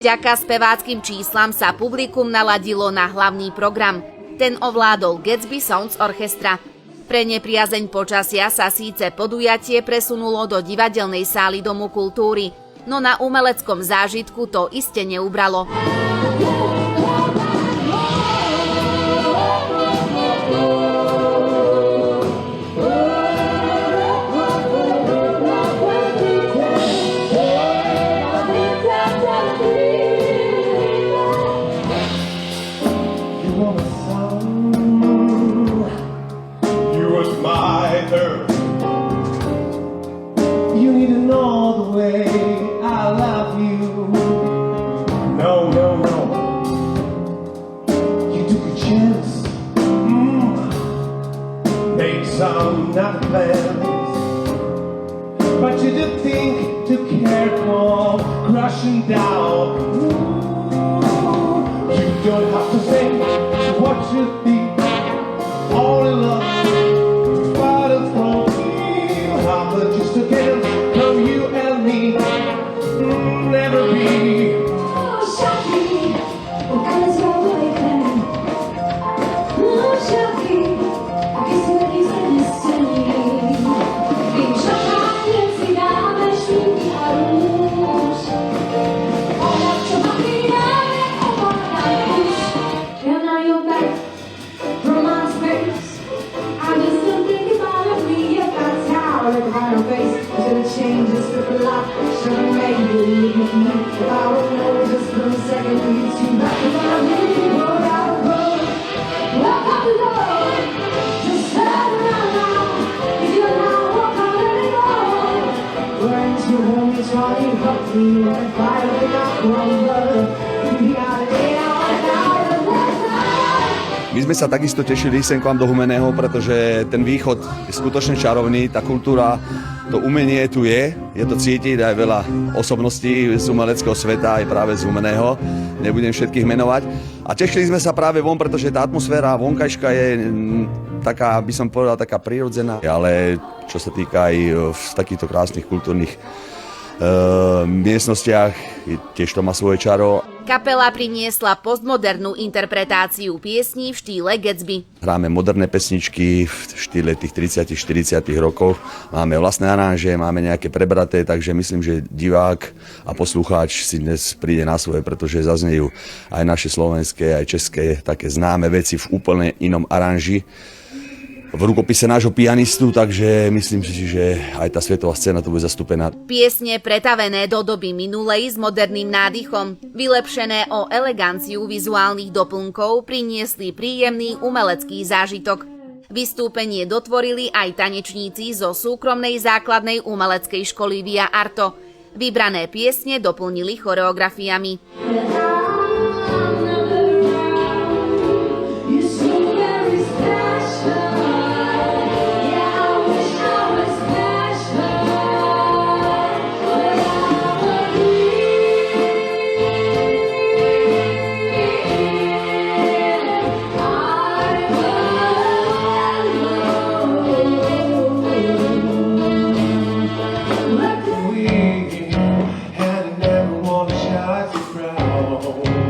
Vďaka speváckym číslam sa publikum naladilo na hlavný program. Ten ovládol Gatsby Sounds Orchestra. Pre nepriazeň počasia sa síce podujatie presunulo do divadelnej sály Domu kultúry, no na umeleckom zážitku to iste neubralo. Not plans, but you did think to care come crashing down. You don't have to think what you think. All in love, but it's from you. How the just again from you and me never be. Oh, Shaki, because you're awakening. Oh, Shaki, I guess what you said is silly. My sme sa takisto tešili sem k vám do Humenného, pretože ten východ je skutočne čarovný, tá kultúra, to umenie tu je to cítiť, aj veľa osobností z umeleckého sveta, aj práve z Humenného, nebudem všetkých menovať. A tešili sme sa práve von, pretože tá atmosféra vonkajška je taká, by som povedal, taká prirodzená, ale čo sa týka aj v takýchto krásnych kultúrnych miestnostiach, tiež to má svoje čaro. Kapela priniesla postmodernú interpretáciu piesní v štýle Gatsby. Hráme moderné pesničky v štýle tých 30-40 rokov. Máme vlastné aranže, máme nejaké prebraté, takže myslím, že divák a poslucháč si dnes príde na svoje, pretože zaznejú aj naše slovenské, aj české také známe veci v úplne inom aranži. V rukopise nášho pianistu, takže myslím si, že aj tá svetová scéna tu bude zastúpená. Piesne pretavené do doby minulej s moderným nádychom, vylepšené o eleganciu vizuálnych doplnkov, priniesli príjemný umelecký zážitok. Vystúpenie dotvorili aj tanečníci zo súkromnej základnej umeleckej školy Via Arto. Vybrané piesne doplnili choreografiami. And I never wanna shout the crowd.